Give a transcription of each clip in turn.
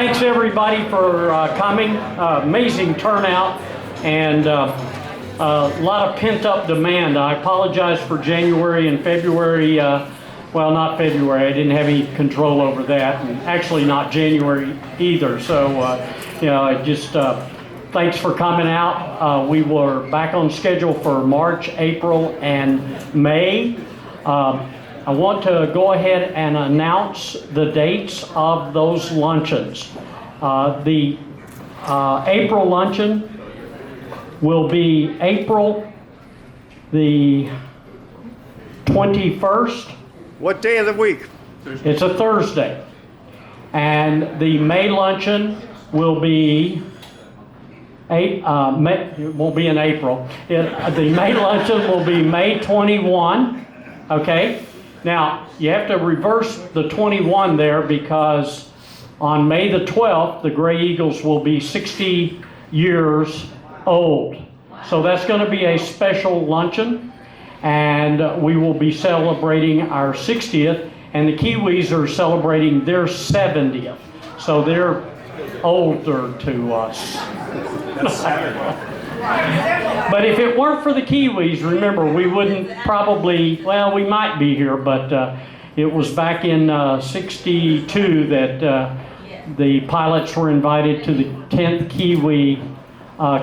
thanks everybody for coming. Amazing turnout and a lot of pent-up demand. I apologize for January and February. Well, not February. I didn't have any control over that, and actually not January either. So, thanks for coming out. We were back on schedule for March, April, and May. I want to go ahead and announce the dates of those luncheons. The April luncheon will be April the 21st. What day of the week? It's a Thursday. And the May luncheon will be it won't be in April. The May luncheon will be May 21. Okay. Now you have to reverse the 21 there because on May the 12th, the Gray Eagles will be 60 years old. So that's going to be a special luncheon, and we will be celebrating our 60th, and the Kiwis are celebrating their 70th. So they're older to us. That's Saturday. But if it weren't for the Kiwis, remember, we wouldn't probably, well, we might be here, but it was back in 62 that the pilots were invited to the 10th Kiwi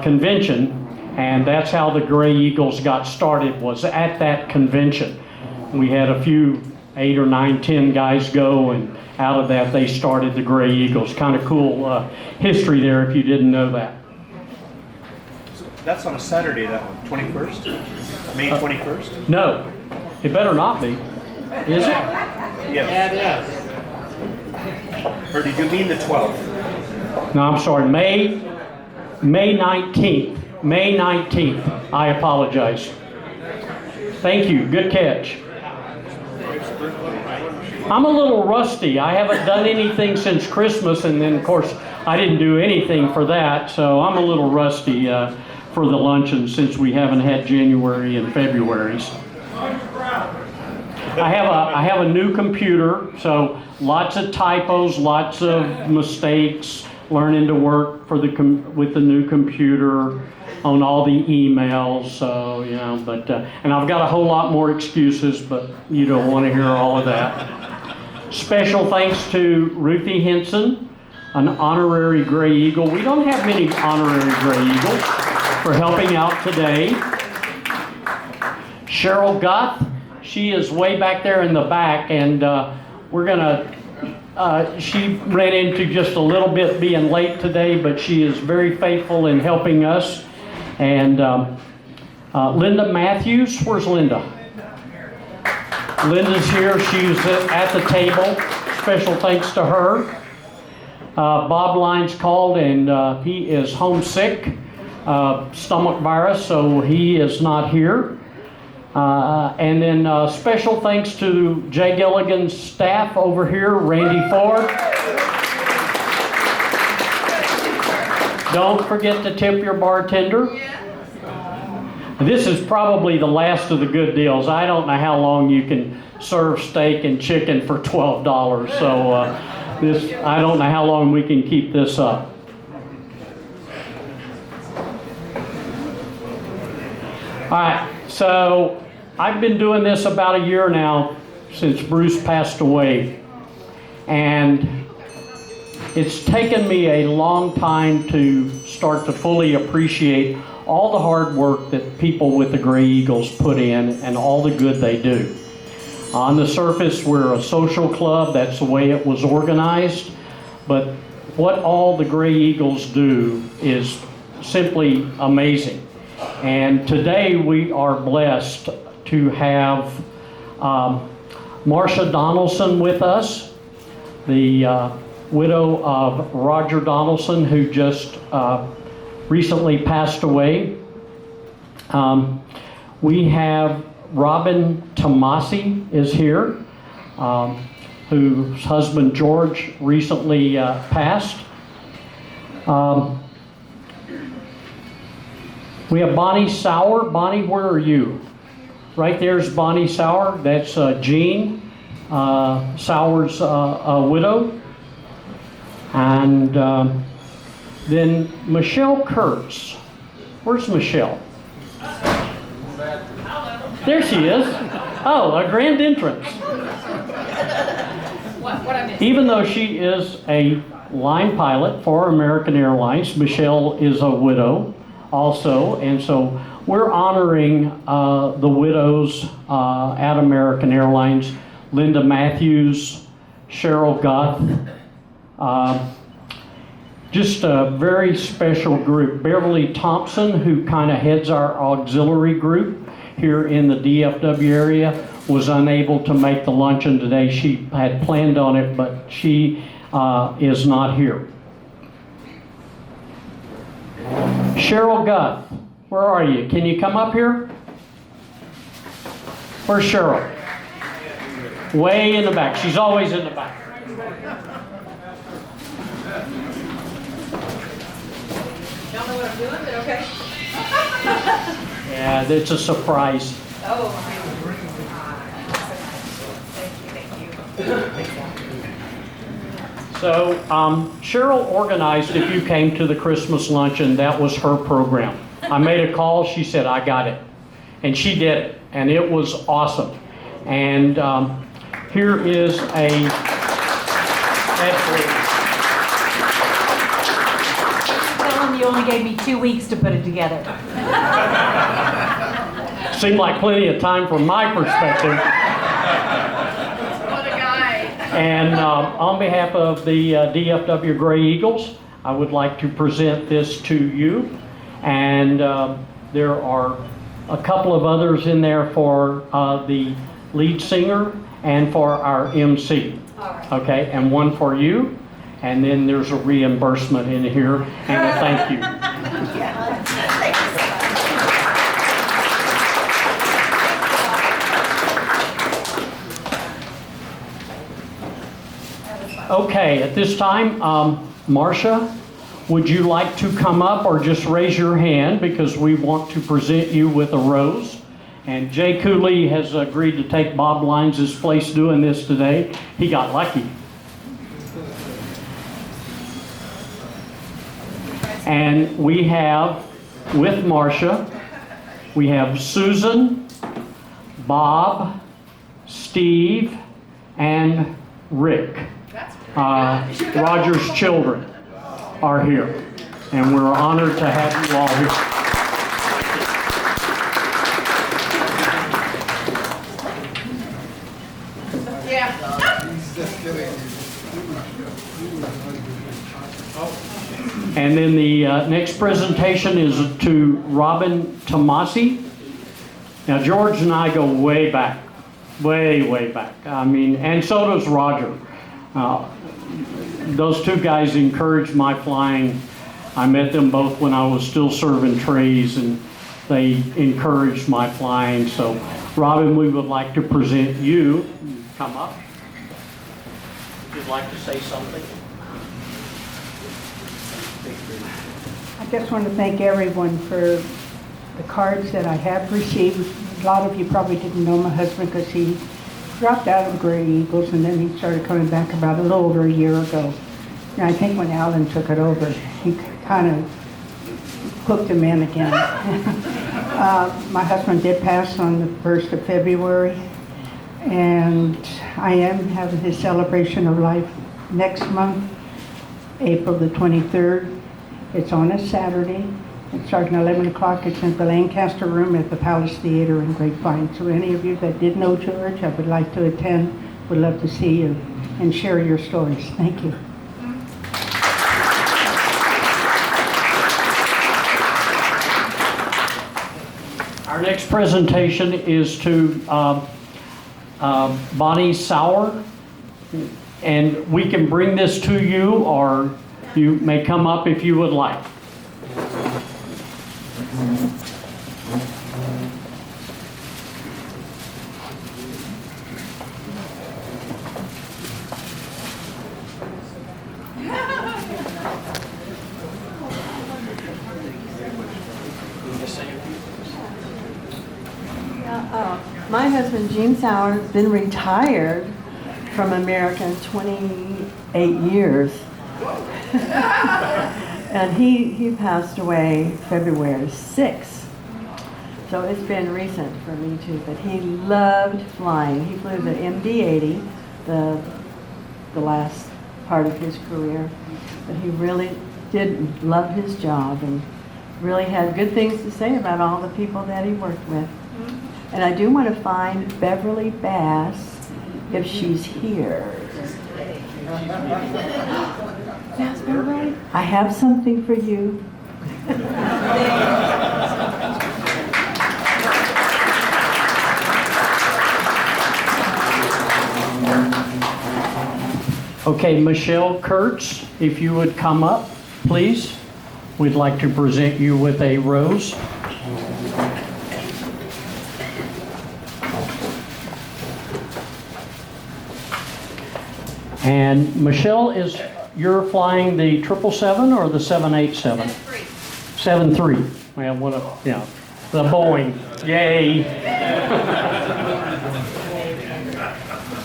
convention, and that's how the Gray Eagles got started, was at that convention. We had a few, 8 or 9, 10 guys go, and out of that they started the Gray Eagles. Kind of cool history there if you didn't know that. That's on a Saturday, that one, 21st? May 21st? No, it better not be. Is it? Yes. Yeah, it is. Or did you mean the 12th? No, I'm sorry, May 19th. May 19th. I apologize. Thank you. Good catch. I'm a little rusty. I haven't done anything since Christmas, and then, of course, I didn't do anything for that, so I'm a little rusty for the luncheon since we haven't had January and February's. I have a new computer, so lots of typos, lots of mistakes, learning to work with the new computer on all the emails, so, you know, but, and I've got a whole lot more excuses, but you don't want to hear all of that. Special thanks to Ruthie Henson, an honorary Gray Eagle. We don't have many honorary Gray Eagles, for helping out today. Cheryl Guth, she is way back there in the back, and we're gonna, she ran into just a little bit being late today, but she is very faithful in helping us. And Linda Matthews, where's Linda? Linda's here, she's at the table. Special thanks to her. Bob Lyons called, and he is homesick, stomach virus, so he is not here. And then special thanks to Jay Gilligan's staff over here, Randy Ford. Don't forget to tip your bartender. This is probably the last of the good deals. I don't know how long you can serve steak and chicken for $12, so I don't know how long we can keep this up. All right, so I've been doing this about a year now since Bruce passed away, and it's taken me a long time to start to fully appreciate all the hard work that people with the Gray Eagles put in and all the good they do. On the surface, we're a social club, that's the way it was organized, but what all the Gray Eagles do is simply amazing. And today we are blessed to have Marcia Donaldson with us, the widow of Roger Donaldson, who just recently passed away. We have Robin Tomasi is here, whose husband George recently passed. We have Bonnie Sauer. Bonnie, where are you? Right there's Bonnie Sauer. That's Jean Sauer's widow. And then Michelle Kurtz. Where's Michelle? There she is. Oh, a grand entrance. What I missed? Even though she is a line pilot for American Airlines, Michelle is a widow also, and so we're honoring the widows at American Airlines: Linda Matthews, Cheryl Guth. Just a very special group. Beverly Thompson, who kind of heads our auxiliary group here in the DFW area, was unable to make the luncheon today. She had planned on it, but she is not here. Cheryl Guth, where are you? Can you come up here? Where's Cheryl? Way in the back. She's always in the back. Y'all know what I'm doing, but okay? Yeah, it's a surprise. Oh, thank you. So Cheryl organized, if you came to the Christmas luncheon, that was her program. I made a call, she said, I got it. And she did it, and it was awesome. And here is a, Tell him you only gave me 2 weeks to put it together. seemed like plenty of time from my perspective. What a guy. And on behalf of the DFW Gray Eagles, I would like to present this to you. And there are a couple of others in there for the lead singer and for our MC. All right. Okay, and one for you. And then there's a reimbursement in here and a thank you. Okay, at this time, Marcia, would you like to come up or just raise your hand because we want to present you with a rose? And Jay Cooley has agreed to take Bob Lines' place doing this today. He got lucky. And we have, with Marcia, we have Susan, Bob, Steve, and Rick. Roger's children are here, and we're honored to have you all here. Yeah. And then the next presentation is to Robin Tomasi. Now, George and I go way back, way back. I mean, and so does Roger. Those two guys encouraged my flying. I met them both when I was still serving trays, and they encouraged my flying. So, Robin, we would like to present you. Come up. If you'd like to say something. I just want to thank everyone for the cards that I have received. A lot of you probably didn't know my husband because he dropped out of Gray Eagles and then he started coming back about a little over a year ago. And I think when Alan took it over, he kind of hooked him in again. My husband did pass on the 1st of February, and I am having his celebration of life next month, April the 23rd. It's on a Saturday. It starts at 11 o'clock. It's in the Lancaster Room at the Palace Theater in Grapevine. So any of you that did know George, I would like to attend, would love to see you and share your stories. Thank you. Our next presentation is to Bonnie Sauer, and we can bring this to you, or you may come up if you would like. My husband, Gene Sauer, has been retired from America 28 years. And he passed away February 6th. So it's been recent for me too, but he loved flying. He flew the MD-80, the last part of his career, but he really did love his job and really had good things to say about all the people that he worked with. And I do want to find Beverly Bass if she's here. Yes, Beverly? I have something for you. Okay, Michelle Kurtz, if you would come up, please. We'd like to present you with a rose. And Michelle, you're flying the 777 or the 787? 7-3. Well, the Boeing. Yay.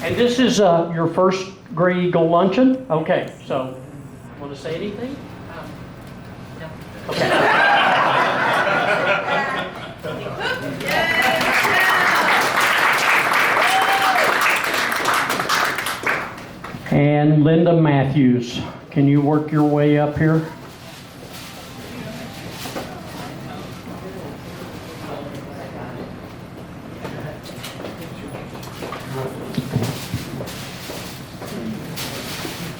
And this is your first Gray Eagle luncheon? Okay, so, want to say anything? No. Okay. And Linda Matthews, can you work your way up here?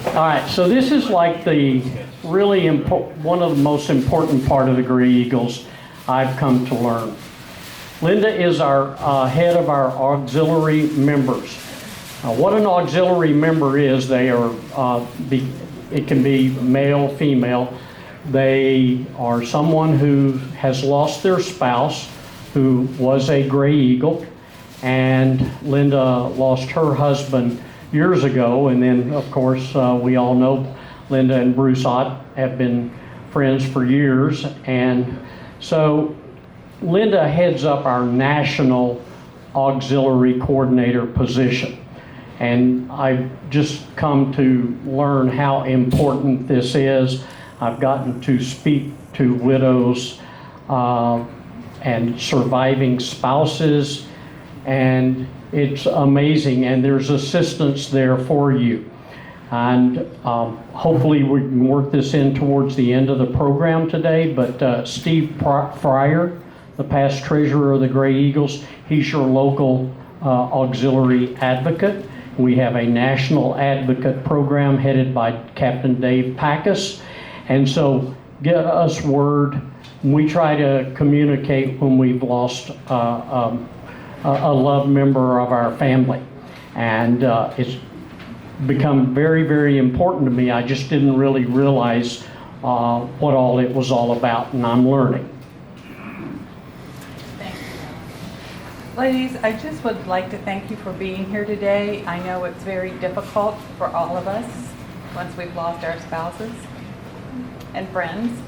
All right, so this is like the really one of the most important part of the Gray Eagles I've come to learn. Linda is our head of our auxiliary members. What an auxiliary member is, they are, it can be male, female. They are someone who has lost their spouse, who was a Gray Eagle, and Linda lost her husband years ago, and then of course we all know Linda and Bruce Ott have been friends for years, and so Linda heads up our national auxiliary coordinator position. And I've just come to learn how important this is. I've gotten to speak to widows and surviving spouses, and it's amazing, and there's assistance there for you. And hopefully we can work this in towards the end of the program today, but Steve Fryer, the past treasurer of the Gray Eagles, he's your local auxiliary advocate. We have a national advocate program headed by Captain Dave Packus. And so get us word. We try to communicate when we've lost a loved member of our family. And it's become very, very important to me. I just didn't really realize what all it was all about, and I'm learning. Ladies, I just would like to thank you for being here today. I know it's very difficult for all of us once we've lost our spouses and friends.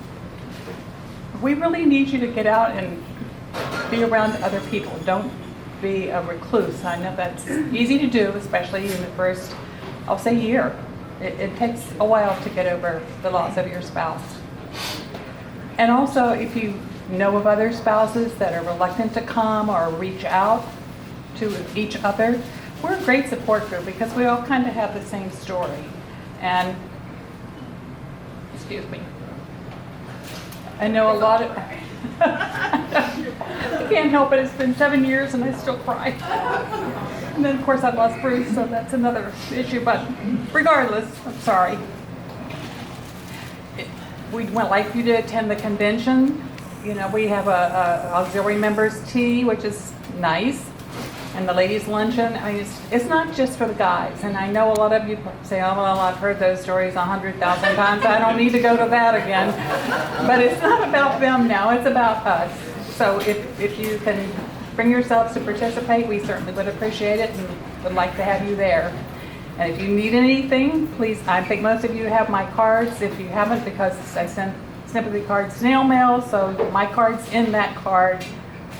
We really need you to get out and be around other people. Don't be a recluse. I know that's easy to do, especially in the first, I'll say, year. It takes a while to get over the loss of your spouse. And also, if you know of other spouses that are reluctant to come or reach out to each other, we're a great support group because we all kind of have the same story. And, excuse me, I know a lot of, I can't help it, it's been 7 years and I still cry. And then of course I lost Bruce, so that's another issue, but regardless, I'm sorry. We'd like you to attend the convention. You know, we have a auxiliary members tea, which is nice, and the ladies luncheon. I mean, it's not just for the guys, and I know a lot of you say, oh, well, I've heard those stories 100,000 times. I don't need to go to that again. But it's not about them now, it's about us. So if you can bring yourselves to participate, we certainly would appreciate it and would like to have you there. And if you need anything, please, I think most of you have my cards. If you haven't, because I sent sympathy cards snail mail, so my card's in that card.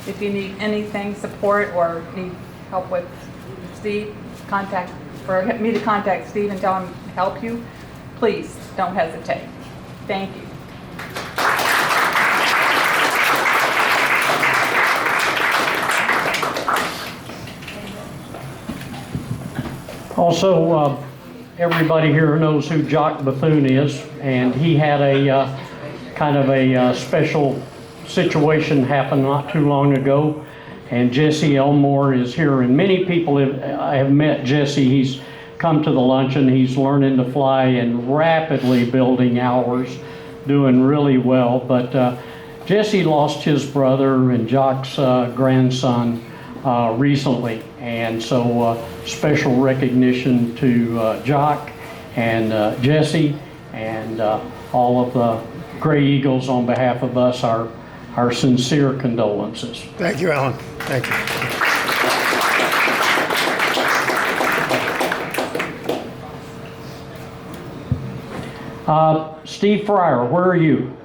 If you need anything, support, or need help with Steve, for me to contact Steve and tell him to help you, please. don't hesitate. Thank you. Also, everybody here knows who Jock Bethune is, and he had a kind of a special situation happen not too long ago. And Jesse Elmore is here, and many people have met Jesse. He's come to the luncheon. He's learning to fly and rapidly building hours, doing really well. But Jesse lost his brother and Jock's grandson recently, and so special recognition to Jock and Jesse and all of the Gray Eagles on behalf of us, our sincere condolences. Thank you, Alan. Thank you. Steve Fryer, where are you?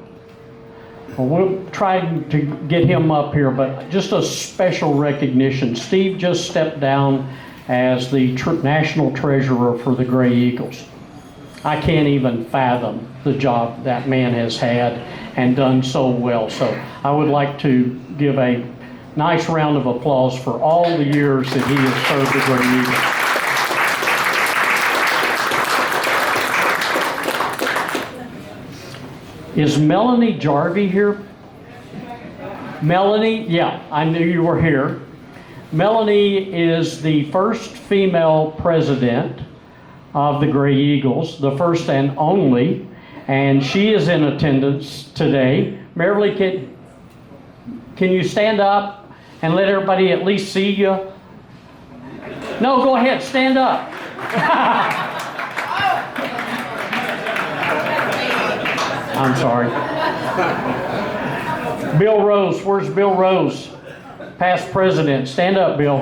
Well, we'll try to get him up here, but just a special recognition. Steve just stepped down as the national treasurer for the Gray Eagles. I can't even fathom the job that man has had and done so well. So I would like to give a nice round of applause for all the years that he has served the Gray Eagles. Is Melanie Jarvie here? Melanie, yeah, I knew you were here. Melanie is the first female president of the Gray Eagles, the first and only, and she is in attendance today. Merrily, can you stand up and let everybody at least see you? No, go ahead, stand up. I'm sorry. Bill Rose, where's Bill Rose? Past president. Stand up, Bill.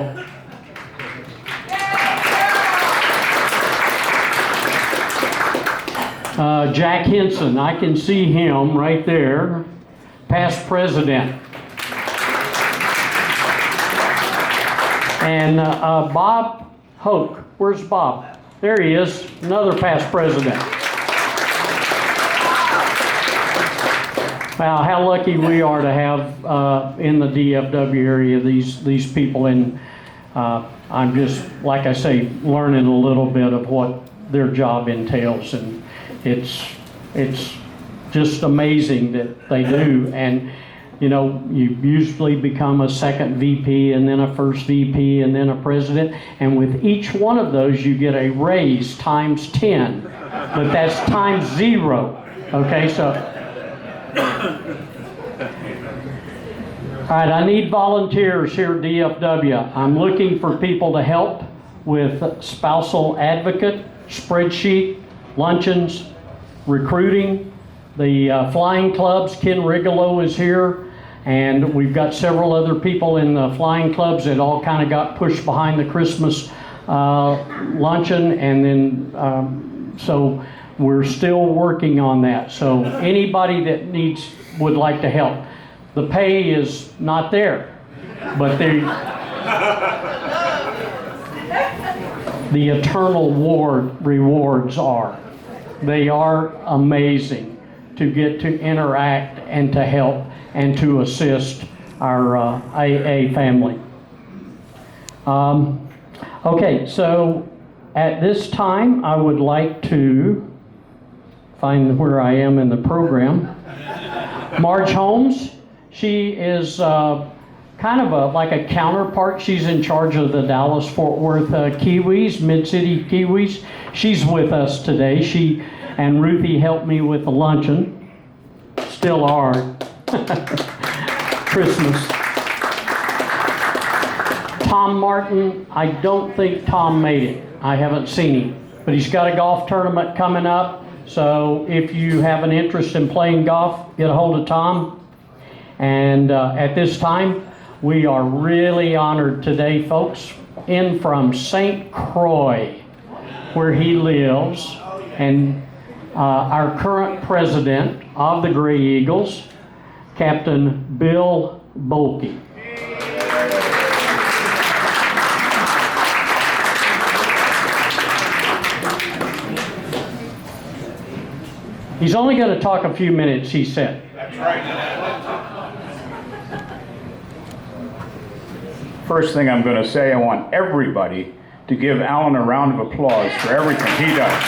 Jack Henson, I can see him right there. Past president. And Bob Hoke, where's Bob? There he is, another past president. Wow, how lucky we are to have in the DFW area these people, and I'm just, like I say, learning a little bit of what their job entails, and it's just amazing that they do. And you know, you usually become a second VP and then a first VP and then a president, and with each one of those you get a raise times 10, but that's times 0. Okay, so. All right, I need volunteers here at DFW. I'm looking for people to help with spousal advocate, spreadsheet, luncheons, recruiting, the flying clubs. Ken Rigolo is here, and we've got several other people in the flying clubs that all kind of got pushed behind the Christmas luncheon, and then so we're still working on that. So anybody that would like to help. The pay is not there, but the eternal rewards are. They are amazing to get to interact and to help and to assist our AA family. Okay, so at this time I would like to find where I am in the program. Marge Holmes, she is kind of like a counterpart. She's in charge of the Dallas-Fort Worth Kiwis, Mid-City Kiwis. She's with us today. She and Ruthie helped me with the luncheon. Still are. Christmas. Tom Martin, I don't think Tom made it. I haven't seen him. But he's got a golf tournament coming up. So if you have an interest in playing golf, get a hold of Tom. And at this time, we are really honored today, folks, in from St. Croix, where he lives, and our current president of the Gray Eagles, Captain Bill Bolke. He's only going to talk a few minutes, he said. First thing I'm going to say, I want everybody to give Alan a round of applause for everything he does.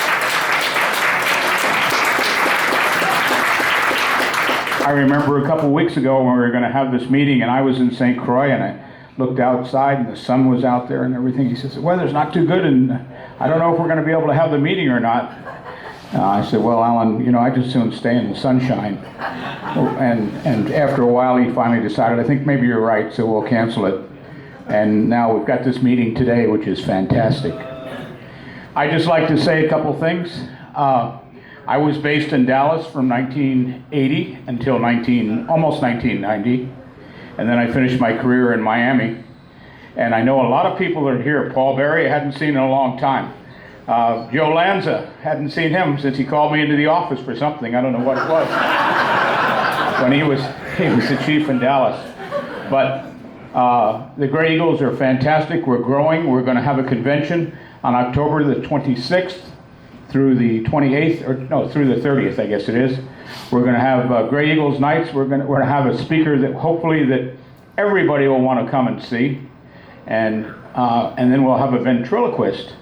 I remember a couple weeks ago when we were going to have this meeting, and I was in St. Croix, and I looked outside, and the sun was out there and everything. He says, the weather's not too good, and I don't know if we're going to be able to have the meeting or not. I said, well, Alan, I'd just soon stay in the sunshine. And after a while, he finally decided, I think maybe you're right, so we'll cancel it. And now we've got this meeting today, which is fantastic. I'd just like to say a couple things. I was based in Dallas from 1980 until almost 1990. And then I finished my career in Miami. And I know a lot of people that are here. Paul Berry, I hadn't seen in a long time. Joe Lanza, hadn't seen him since he called me into the office for something. I don't know what it was. When he was the chief in Dallas. But the Gray Eagles are fantastic. We're growing. We're going to have a convention on October the 26th through the 28th, or no, through the 30th, I guess it is. We're going to have Gray Eagles nights. We're going to have a speaker that hopefully that everybody will want to come and see, and then we'll have a ventriloquist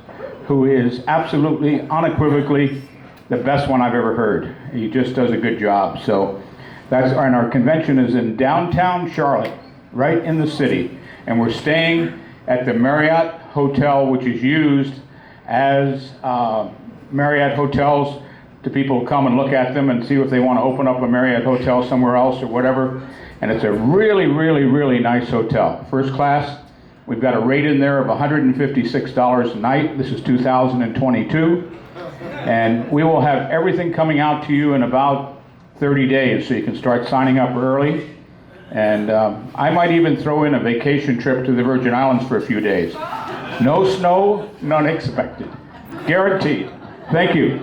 who is absolutely, unequivocally the best one I've ever heard. He just does a good job. So and our convention is in downtown Charlotte, right in the city, and we're staying at the Marriott Hotel, which is used as Marriott hotels to people who come and look at them and see if they want to open up a Marriott hotel somewhere else or whatever. And it's a really, really, really nice hotel. First class. We've got a rate in there of $156 a night. This is 2022. And we will have everything coming out to you in about 30 days, so you can start signing up early. And I might even throw in a vacation trip to the Virgin Islands for a few days. No snow, none expected. Guaranteed. Thank you.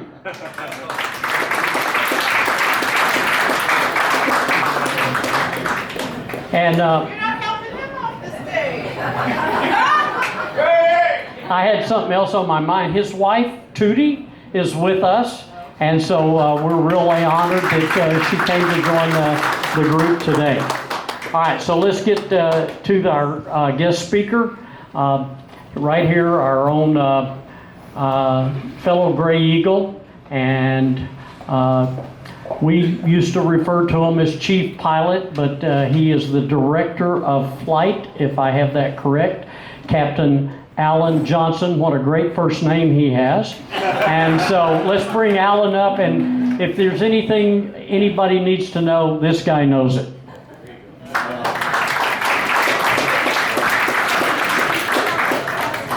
And I had something else on my mind. His wife, Tootie, is with us, and so we're really honored that she came to join the group today. All right, so let's get to our guest speaker. Right here, our own fellow Gray Eagle, and we used to refer to him as Chief Pilot, but he is the Director of Flight, if I have that correct, Captain Alan Johnson. What a great first name he has. And so let's bring Alan up, and if there's anything anybody needs to know, this guy knows it.